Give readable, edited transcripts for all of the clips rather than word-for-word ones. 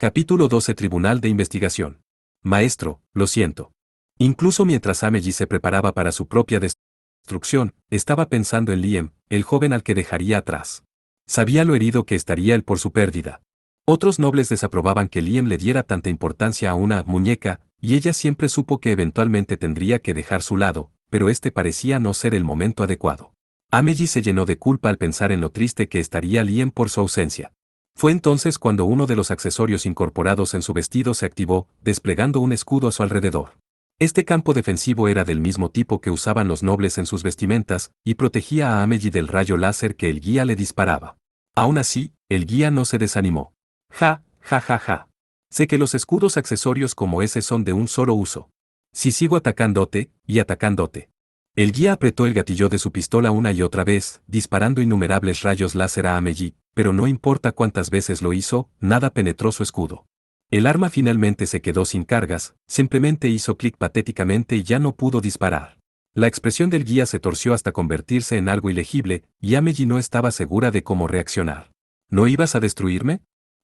Capítulo 12. Tribunal de Investigación. Maestro, lo siento. Incluso mientras Amelie se preparaba para su propia destrucción, estaba pensando en Liam, el joven al que dejaría atrás. Sabía lo herido que estaría él por su pérdida. Otros nobles desaprobaban que Liam le diera tanta importancia a una muñeca, y ella siempre supo que eventualmente tendría que dejar su lado, pero este parecía no ser el momento adecuado. Amelie se llenó de culpa al pensar en lo triste que estaría Liam por su ausencia. Fue entonces cuando uno de los accesorios incorporados en su vestido se activó, desplegando un escudo a su alrededor. Este campo defensivo era del mismo tipo que usaban los nobles en sus vestimentas, y protegía a Amelie del rayo láser que el guía le disparaba. Aún así, el guía no se desanimó. Ja, ja, ja, ja. Sé que los escudos accesorios como ese son de un solo uso. Si sigo atacándote, y atacándote. El guía apretó el gatillo de su pistola una y otra vez, disparando innumerables rayos láser a Amelie, pero no importa cuántas veces lo hizo, nada penetró su escudo. El arma finalmente se quedó sin cargas, simplemente hizo clic patéticamente y ya no pudo disparar. La expresión del guía se torció hasta convertirse en algo ilegible, y Amelie no estaba segura de cómo reaccionar. ¿No ibas a destruirme?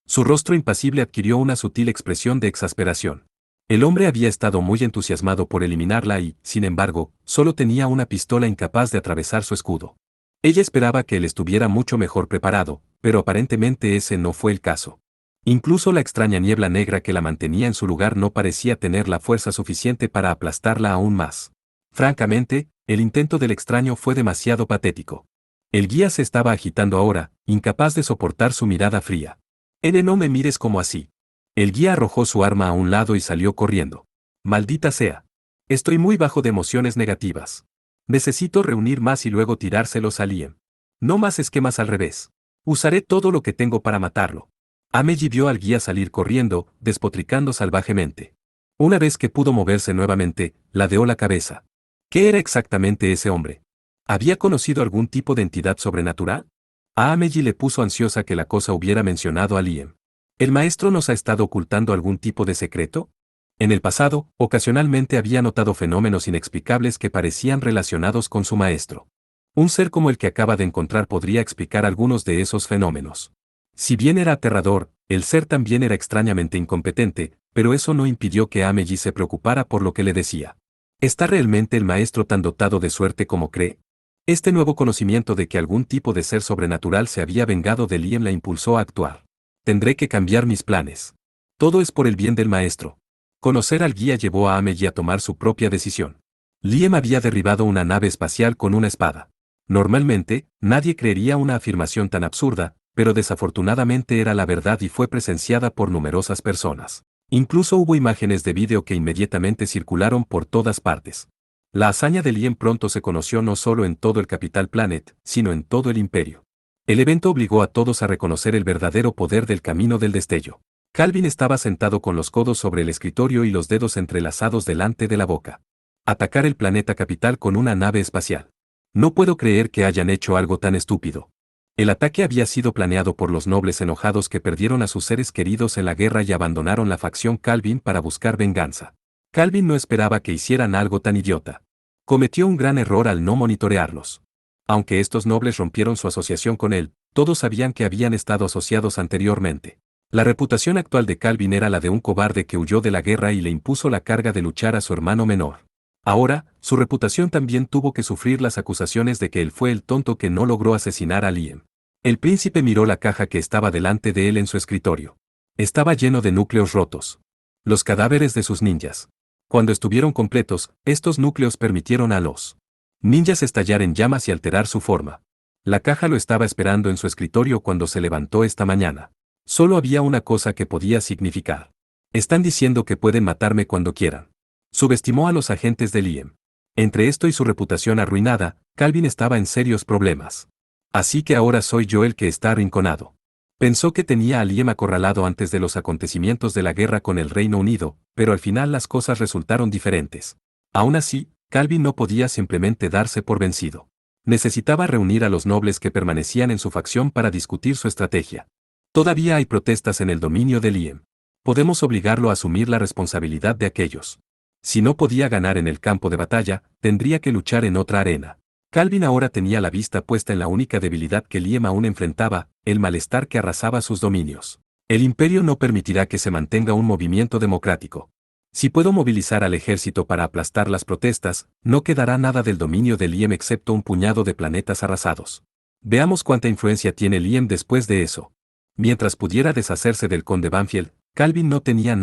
Su rostro impasible adquirió una sutil expresión de exasperación. El hombre había estado muy entusiasmado por eliminarla y, sin embargo, solo tenía una pistola incapaz de atravesar su escudo. Ella esperaba que él estuviera mucho mejor preparado, pero aparentemente ese no fue el caso. Incluso la extraña niebla negra que la mantenía en su lugar no parecía tener la fuerza suficiente para aplastarla aún más. Francamente, el intento del extraño fue demasiado patético. El guía se estaba agitando ahora, incapaz de soportar su mirada fría. No me mires como así. El guía arrojó su arma a un lado y salió corriendo. Maldita sea. Estoy muy bajo de emociones negativas. Necesito reunir más y luego tirárselos a Liam. No más esquemas al revés. Usaré todo lo que tengo para matarlo. Amelie vio al guía salir corriendo, despotricando salvajemente. Una vez que pudo moverse nuevamente, ladeó la cabeza. ¿Qué era exactamente ese hombre? ¿Había conocido algún tipo de entidad sobrenatural? A Amelie le puso ansiosa que la cosa hubiera mencionado a Liam. ¿El maestro nos ha estado ocultando algún tipo de secreto? En el pasado, ocasionalmente había notado fenómenos inexplicables que parecían relacionados con su maestro. Un ser como el que acaba de encontrar podría explicar algunos de esos fenómenos. Si bien era aterrador, el ser también era extrañamente incompetente, pero eso no impidió que Amelie se preocupara por lo que le decía. ¿Está realmente el maestro tan dotado de suerte como cree? Este nuevo conocimiento de que algún tipo de ser sobrenatural se había vengado de Liam la impulsó a actuar. Tendré que cambiar mis planes. Todo es por el bien del maestro. Conocer al guía llevó a Amelie a tomar su propia decisión. Liam había derribado una nave espacial con una espada. Normalmente, nadie creería una afirmación tan absurda, pero desafortunadamente era la verdad y fue presenciada por numerosas personas. Incluso hubo imágenes de vídeo que inmediatamente circularon por todas partes. La hazaña de Liam pronto se conoció no solo en todo el Capital Planet, sino en todo el imperio. El evento obligó a todos a reconocer el verdadero poder del camino del destello. Calvin estaba sentado con los codos sobre el escritorio y los dedos entrelazados delante de la boca. Atacar el planeta capital con una nave espacial. No puedo creer que hayan hecho algo tan estúpido. El ataque había sido planeado por los nobles enojados que perdieron a sus seres queridos en la guerra y abandonaron la facción Calvin para buscar venganza. Calvin no esperaba que hicieran algo tan idiota. Cometió un gran error al no monitorearlos. Aunque estos nobles rompieron su asociación con él, todos sabían que habían estado asociados anteriormente. La reputación actual de Calvin era la de un cobarde que huyó de la guerra y le impuso la carga de luchar a su hermano menor. Ahora, su reputación también tuvo que sufrir las acusaciones de que él fue el tonto que no logró asesinar a Liam. El príncipe miró la caja que estaba delante de él en su escritorio. Estaba lleno de núcleos rotos. Los cadáveres de sus ninjas. Cuando estuvieron completos, estos núcleos permitieron a los ninjas estallar en llamas y alterar su forma. La caja lo estaba esperando en su escritorio cuando se levantó esta mañana. Solo había una cosa que podía significar. Están diciendo que pueden matarme cuando quieran. Subestimó a los agentes de Liam. Entre esto y su reputación arruinada, Calvin estaba en serios problemas. Así que ahora soy yo el que está arrinconado. Pensó que tenía a Liam acorralado antes de los acontecimientos de la guerra con el Reino Unido, pero al final las cosas resultaron diferentes. Aún así, Calvin no podía simplemente darse por vencido. Necesitaba reunir a los nobles que permanecían en su facción para discutir su estrategia. Todavía hay protestas en el dominio de Liam. Podemos obligarlo a asumir la responsabilidad de aquellos. Si no podía ganar en el campo de batalla, tendría que luchar en otra arena. Calvin ahora tenía la vista puesta en la única debilidad que Liam aún enfrentaba, el malestar que arrasaba sus dominios. El imperio no permitirá que se mantenga un movimiento democrático. Si puedo movilizar al ejército para aplastar las protestas, no quedará nada del dominio del IEM excepto un puñado de planetas arrasados. Veamos cuánta influencia tiene el IEM después de eso. Mientras pudiera deshacerse del conde Banfield, Calvin no tenía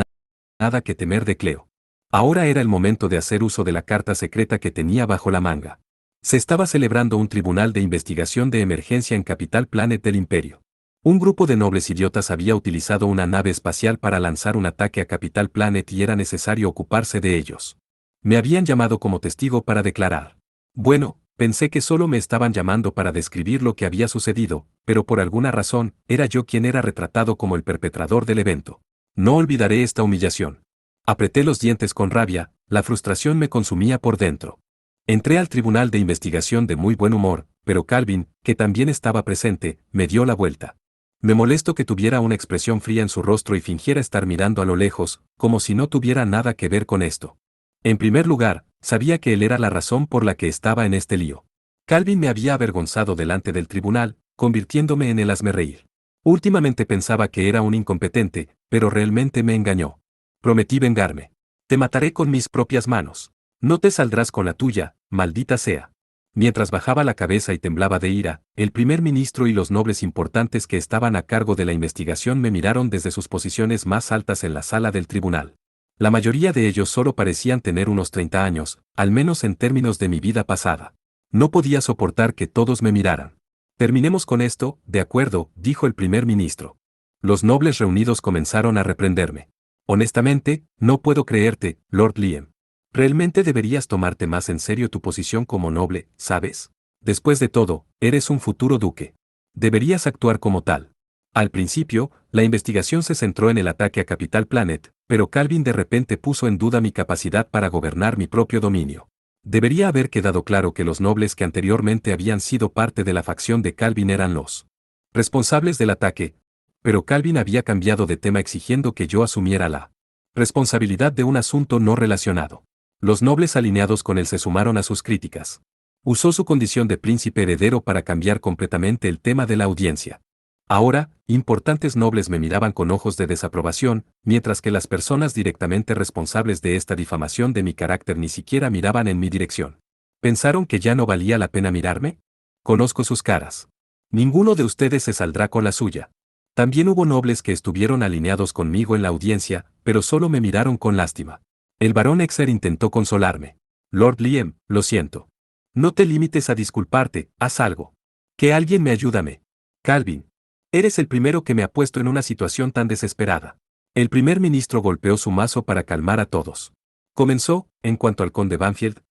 nada que temer de Cleo. Ahora era el momento de hacer uso de la carta secreta que tenía bajo la manga. Se estaba celebrando un tribunal de investigación de emergencia en Capital Planet del Imperio. Un grupo de nobles idiotas había utilizado una nave espacial para lanzar un ataque a Capital Planet y era necesario ocuparse de ellos. Me habían llamado como testigo para declarar. Bueno, pensé que solo me estaban llamando para describir lo que había sucedido, pero por alguna razón, era yo quien era retratado como el perpetrador del evento. No olvidaré esta humillación. Apreté los dientes con rabia, la frustración me consumía por dentro. Entré al tribunal de investigación de muy buen humor, pero Calvin, que también estaba presente, me dio la vuelta. Me molestó que tuviera una expresión fría en su rostro y fingiera estar mirando a lo lejos, como si no tuviera nada que ver con esto. En primer lugar, sabía que él era la razón por la que estaba en este lío. Calvin me había avergonzado delante del tribunal, convirtiéndome en el hazmerreír. Últimamente pensaba que era un incompetente, pero realmente me engañó. Prometí vengarme. Te mataré con mis propias manos. No te saldrás con la tuya, maldita sea. Mientras bajaba la cabeza y temblaba de ira, el primer ministro y los nobles importantes que estaban a cargo de la investigación me miraron desde sus posiciones más altas en la sala del tribunal. La mayoría de ellos solo parecían tener unos 30 años, al menos en términos de mi vida pasada. No podía soportar que todos me miraran. Terminemos con esto, de acuerdo, dijo el primer ministro. Los nobles reunidos comenzaron a reprenderme. Honestamente, no puedo creerte, Lord Liam. Realmente deberías tomarte más en serio tu posición como noble, ¿sabes? Después de todo, eres un futuro duque. Deberías actuar como tal. Al principio, la investigación se centró en el ataque a Capital Planet, pero Calvin de repente puso en duda mi capacidad para gobernar mi propio dominio. Debería haber quedado claro que los nobles que anteriormente habían sido parte de la facción de Calvin eran los responsables del ataque, pero Calvin había cambiado de tema exigiendo que yo asumiera la responsabilidad de un asunto no relacionado. Los nobles alineados con él se sumaron a sus críticas. Usó su condición de príncipe heredero para cambiar completamente el tema de la audiencia. Ahora, importantes nobles me miraban con ojos de desaprobación, mientras que las personas directamente responsables de esta difamación de mi carácter ni siquiera miraban en mi dirección. ¿Pensaron que ya no valía la pena mirarme? Conozco sus caras. Ninguno de ustedes se saldrá con la suya. También hubo nobles que estuvieron alineados conmigo en la audiencia, pero solo me miraron con lástima. El barón Exer intentó consolarme. Lord Liam, lo siento. No te limites a disculparte, haz algo. Que alguien me ayúdame. Calvin. Eres el primero que me ha puesto en una situación tan desesperada. El primer ministro golpeó su mazo para calmar a todos. Comenzó, en cuanto al conde Banfield,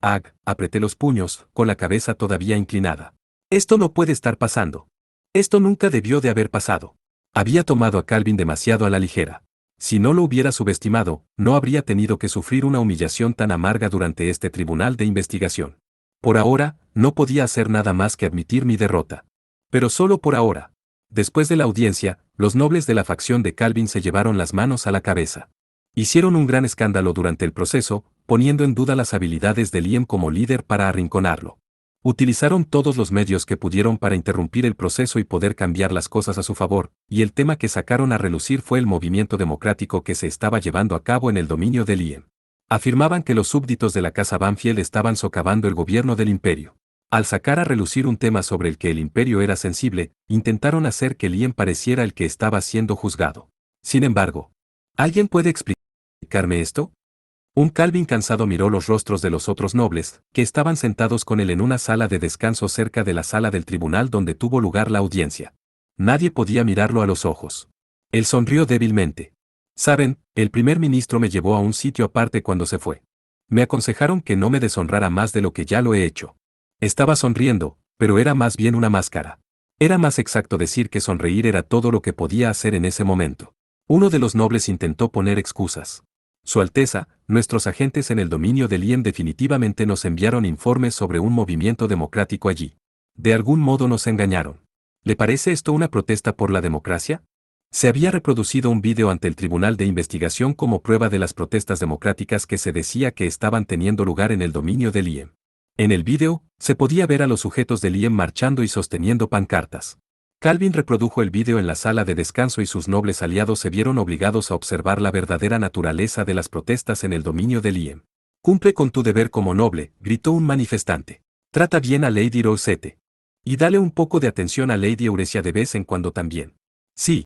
apreté los puños, con la cabeza todavía inclinada. Esto no puede estar pasando. Esto nunca debió de haber pasado. Había tomado a Calvin demasiado a la ligera. Si no lo hubiera subestimado, no habría tenido que sufrir una humillación tan amarga durante este tribunal de investigación. Por ahora, no podía hacer nada más que admitir mi derrota. Pero solo por ahora. Después de la audiencia, los nobles de la facción de Calvin se llevaron las manos a la cabeza. Hicieron un gran escándalo durante el proceso, poniendo en duda las habilidades de Liam como líder para arrinconarlo. Utilizaron todos los medios que pudieron para interrumpir el proceso y poder cambiar las cosas a su favor, y el tema que sacaron a relucir fue el movimiento democrático que se estaba llevando a cabo en el dominio de Liam. Afirmaban que los súbditos de la casa Banfield estaban socavando el gobierno del imperio. Al sacar a relucir un tema sobre el que el imperio era sensible, intentaron hacer que Liam pareciera el que estaba siendo juzgado. Sin embargo, ¿alguien puede explicarme esto? Un Calvin cansado miró los rostros de los otros nobles, que estaban sentados con él en una sala de descanso cerca de la sala del tribunal donde tuvo lugar la audiencia. Nadie podía mirarlo a los ojos. Él sonrió débilmente. Saben, el primer ministro me llevó a un sitio aparte cuando se fue. Me aconsejaron que no me deshonrara más de lo que ya lo he hecho. Estaba sonriendo, pero era más bien una máscara. Era más exacto decir que sonreír era todo lo que podía hacer en ese momento. Uno de los nobles intentó poner excusas. Su Alteza, nuestros agentes en el dominio de Liam definitivamente nos enviaron informes sobre un movimiento democrático allí. De algún modo nos engañaron. ¿Le parece esto una protesta por la democracia? Se había reproducido un vídeo ante el Tribunal de Investigación como prueba de las protestas democráticas que se decía que estaban teniendo lugar en el dominio de Liam. En el vídeo, se podía ver a los sujetos de Liam marchando y sosteniendo pancartas. Calvin reprodujo el vídeo en la sala de descanso y sus nobles aliados se vieron obligados a observar la verdadera naturaleza de las protestas en el dominio de Liam. «Cumple con tu deber como noble», gritó un manifestante. «Trata bien a Lady Rosette. Y dale un poco de atención a Lady Eurecia de vez en cuando también. Sí.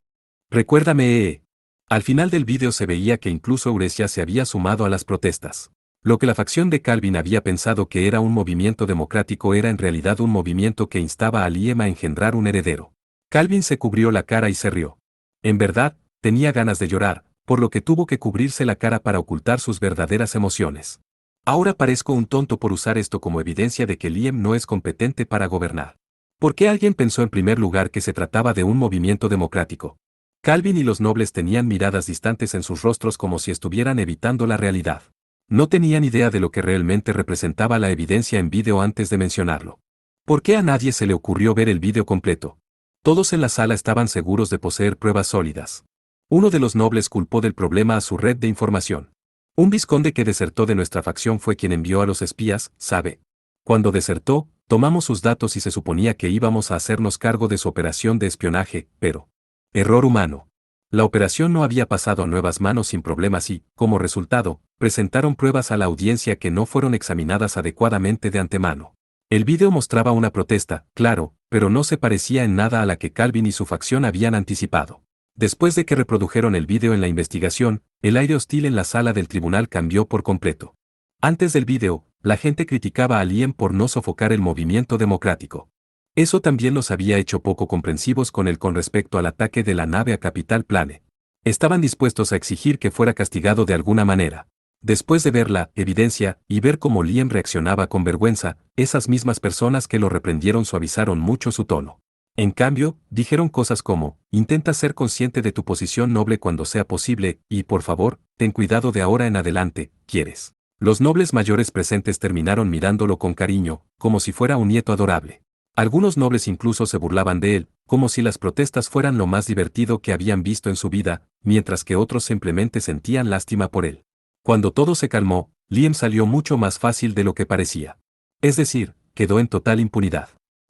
Recuérdame. Al final del vídeo se veía que incluso Eurecia se había sumado a las protestas. Lo que la facción de Calvin había pensado que era un movimiento democrático era en realidad un movimiento que instaba a Liam a engendrar un heredero. Calvin se cubrió la cara y se rió. En verdad, tenía ganas de llorar, por lo que tuvo que cubrirse la cara para ocultar sus verdaderas emociones. Ahora parezco un tonto por usar esto como evidencia de que Liam no es competente para gobernar. ¿Por qué alguien pensó en primer lugar que se trataba de un movimiento democrático? Calvin y los nobles tenían miradas distantes en sus rostros como si estuvieran evitando la realidad. No tenían idea de lo que realmente representaba la evidencia en vídeo antes de mencionarlo. ¿Por qué a nadie se le ocurrió ver el vídeo completo? Todos en la sala estaban seguros de poseer pruebas sólidas. Uno de los nobles culpó del problema a su red de información. Un vizconde que desertó de nuestra facción fue quien envió a los espías, ¿sabe? Cuando desertó, tomamos sus datos y se suponía que íbamos a hacernos cargo de su operación de espionaje, pero... error humano. La operación no había pasado a nuevas manos sin problemas y, como resultado, presentaron pruebas a la audiencia que no fueron examinadas adecuadamente de antemano. El vídeo mostraba una protesta, claro, pero no se parecía en nada a la que Calvin y su facción habían anticipado. Después de que reprodujeron el vídeo en la investigación, el aire hostil en la sala del tribunal cambió por completo. Antes del vídeo, la gente criticaba a Liam por no sofocar el movimiento democrático. Eso también los había hecho poco comprensivos con respecto al ataque de la nave a Capital Planet. Estaban dispuestos a exigir que fuera castigado de alguna manera. Después de ver la evidencia y ver cómo Liam reaccionaba con vergüenza, esas mismas personas que lo reprendieron suavizaron mucho su tono. En cambio, dijeron cosas como, intenta ser consciente de tu posición noble cuando sea posible, y por favor, ten cuidado de ahora en adelante, ¿quieres? Los nobles mayores presentes terminaron mirándolo con cariño, como si fuera un nieto adorable. Algunos nobles incluso se burlaban de él, como si las protestas fueran lo más divertido que habían visto en su vida, mientras que otros simplemente sentían lástima por él. Cuando todo se calmó, Liam salió mucho más fácil de lo que parecía. Es decir, quedó en total impunidad.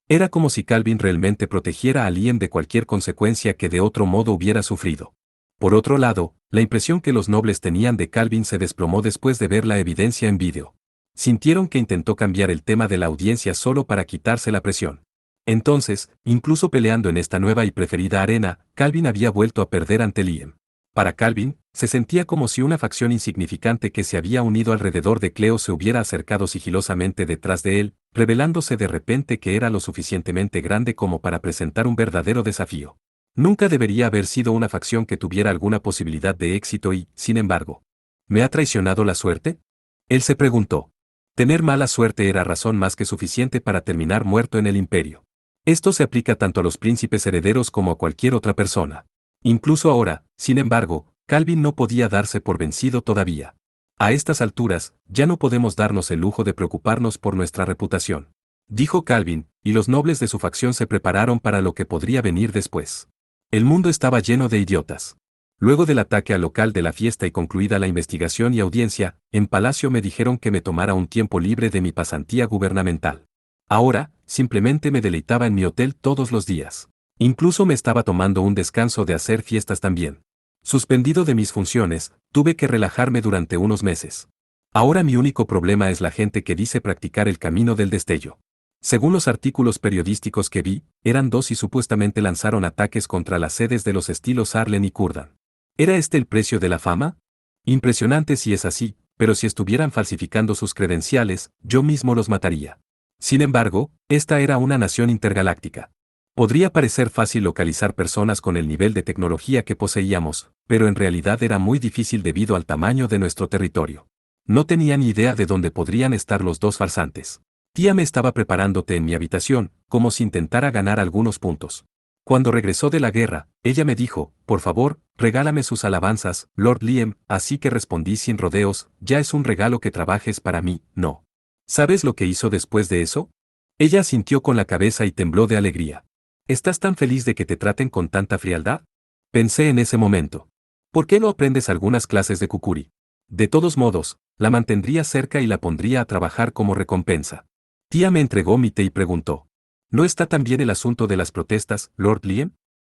Era como si Calvin realmente protegiera a Liam de cualquier consecuencia que de otro modo hubiera sufrido. Por otro lado, la impresión que los nobles tenían de Calvin se desplomó después de ver la evidencia en vídeo. Sintieron que intentó cambiar el tema de la audiencia solo para quitarse la presión. Entonces, incluso peleando en esta nueva y preferida arena, Calvin había vuelto a perder ante Liam. Para Calvin, se sentía como si una facción insignificante que se había unido alrededor de Cleo se hubiera acercado sigilosamente detrás de él, revelándose de repente que era lo suficientemente grande como para presentar un verdadero desafío. Nunca debería haber sido una facción que tuviera alguna posibilidad de éxito y, sin embargo, ¿me ha traicionado la suerte? Él se preguntó. Tener mala suerte era razón más que suficiente para terminar muerto en el imperio. Esto se aplica tanto a los príncipes herederos como a cualquier otra persona. Incluso ahora, sin embargo, Calvin no podía darse por vencido todavía. A estas alturas, ya no podemos darnos el lujo de preocuparnos por nuestra reputación. Dijo Calvin, y los nobles de su facción se prepararon para lo que podría venir después. El mundo estaba lleno de idiotas. Luego del ataque al local de la fiesta y concluida la investigación y audiencia, en Palacio me dijeron que me tomara un tiempo libre de mi pasantía gubernamental. Ahora, simplemente me deleitaba en mi hotel todos los días. Incluso me estaba tomando un descanso de hacer fiestas también. Suspendido de mis funciones, tuve que relajarme durante unos meses. Ahora mi único problema es la gente que dice practicar el camino del destello. Según los artículos periodísticos que vi, eran dos y supuestamente lanzaron ataques contra las sedes de los estilos Arlen y Kurdan. ¿Era este el precio de la fama? Impresionante si es así, pero si estuvieran falsificando sus credenciales, yo mismo los mataría. Sin embargo, esta era una nación intergaláctica. Podría parecer fácil localizar personas con el nivel de tecnología que poseíamos, pero en realidad era muy difícil debido al tamaño de nuestro territorio. No tenía ni idea de dónde podrían estar los dos farsantes. Tía me estaba preparándote en mi habitación, como si intentara ganar algunos puntos. Cuando regresó de la guerra, ella me dijo, por favor, regálame sus alabanzas, Lord Liam, así que respondí sin rodeos, ya es un regalo que trabajes para mí, ¿no? ¿Sabes lo que hizo después de eso? Ella asintió con la cabeza y tembló de alegría. ¿Estás tan feliz de que te traten con tanta frialdad? Pensé en ese momento. ¿Por qué no aprendes algunas clases de kukuri? De todos modos, la mantendría cerca y la pondría a trabajar como recompensa. Tía me entregó mi té y preguntó. ¿No está también el asunto de las protestas, Lord Liam?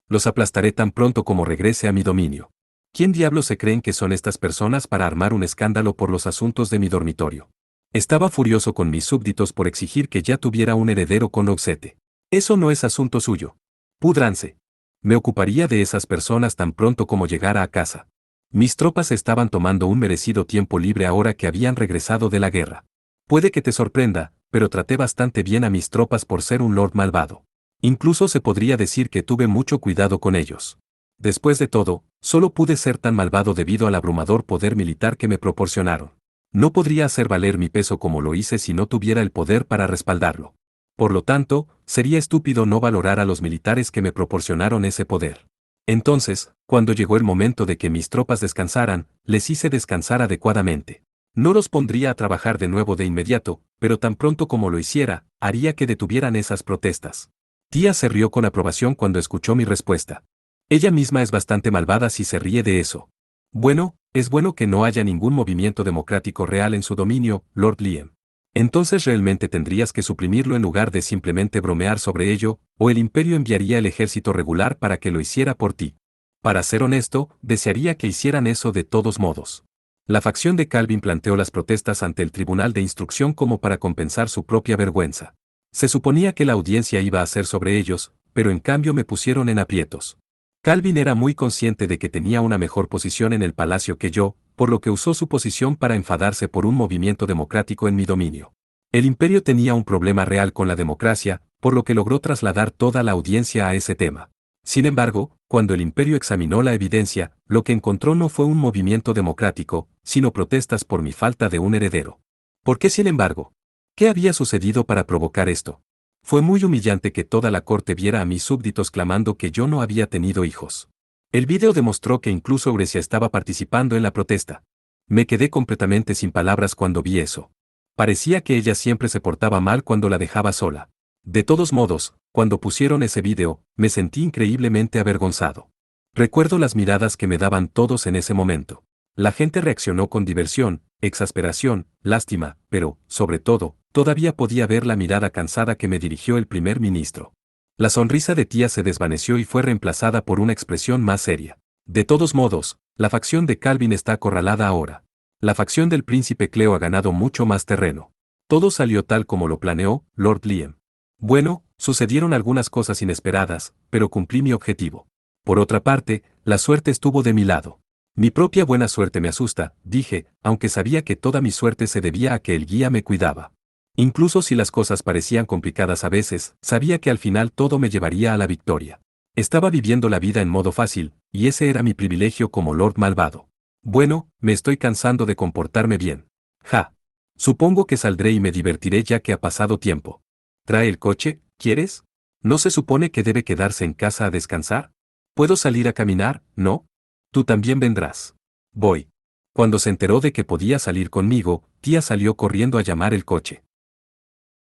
Los aplastaré tan pronto como regrese a mi dominio. ¿Quién diablos se creen que son estas personas para armar un escándalo por los asuntos de mi dormitorio? Estaba furioso con mis súbditos por exigir que ya tuviera un heredero con Roxette. Eso no es asunto suyo. Púdranse. Me ocuparía de esas personas tan pronto como llegara a casa. Mis tropas estaban tomando un merecido tiempo libre ahora que habían regresado de la guerra. Puede que te sorprenda, pero traté bastante bien a mis tropas por ser un lord malvado. Incluso se podría decir que tuve mucho cuidado con ellos. Después de todo, solo pude ser tan malvado debido al abrumador poder militar que me proporcionaron. No podría hacer valer mi peso como lo hice si no tuviera el poder para respaldarlo. Por lo tanto, sería estúpido no valorar a los militares que me proporcionaron ese poder. Entonces, cuando llegó el momento de que mis tropas descansaran, les hice descansar adecuadamente. No los pondría a trabajar de nuevo de inmediato, pero tan pronto como lo hiciera, haría que detuvieran esas protestas. Tía se rió con aprobación cuando escuchó mi respuesta. Ella misma es bastante malvada si se ríe de eso. Bueno, es bueno que no haya ningún movimiento democrático real en su dominio, Lord Liam. Entonces realmente tendrías que suprimirlo en lugar de simplemente bromear sobre ello, o el imperio enviaría el ejército regular para que lo hiciera por ti. Para ser honesto, desearía que hicieran eso de todos modos. La facción de Calvin planteó las protestas ante el Tribunal de Instrucción como para compensar su propia vergüenza. Se suponía que la audiencia iba a ser sobre ellos, pero en cambio me pusieron en aprietos. Calvin era muy consciente de que tenía una mejor posición en el palacio que yo, por lo que usó su posición para enfadarse por un movimiento democrático en mi dominio. El imperio tenía un problema real con la democracia, por lo que logró trasladar toda la audiencia a ese tema. Sin embargo, cuando el imperio examinó la evidencia, lo que encontró no fue un movimiento democrático, sino protestas por mi falta de un heredero. ¿Por qué sin embargo? ¿Qué había sucedido para provocar esto? Fue muy humillante que toda la corte viera a mis súbditos clamando que yo no había tenido hijos. El vídeo demostró que incluso Grecia estaba participando en la protesta. Me quedé completamente sin palabras cuando vi eso. Parecía que ella siempre se portaba mal cuando la dejaba sola. De todos modos, cuando pusieron ese vídeo, me sentí increíblemente avergonzado. Recuerdo las miradas que me daban todos en ese momento. La gente reaccionó con diversión, exasperación, lástima, pero, sobre todo, todavía podía ver la mirada cansada que me dirigió el primer ministro. La sonrisa de tía se desvaneció y fue reemplazada por una expresión más seria. De todos modos, la facción de Calvin está acorralada ahora. La facción del príncipe Cleo ha ganado mucho más terreno. Todo salió tal como lo planeó, Lord Liam. Bueno, sucedieron algunas cosas inesperadas, pero cumplí mi objetivo. Por otra parte, la suerte estuvo de mi lado. Mi propia buena suerte me asusta, dije, aunque sabía que toda mi suerte se debía a que el guía me cuidaba. Incluso si las cosas parecían complicadas a veces, sabía que al final todo me llevaría a la victoria. Estaba viviendo la vida en modo fácil, y ese era mi privilegio como Lord Malvado. Bueno, me estoy cansando de comportarme bien. Ja. Supongo que saldré y me divertiré ya que ha pasado tiempo. ¿Trae el coche, quieres? ¿No se supone que debe quedarse en casa a descansar? ¿Puedo salir a caminar, no? Tú también vendrás. Voy. Cuando se enteró de que podía salir conmigo, tía salió corriendo a llamar el coche.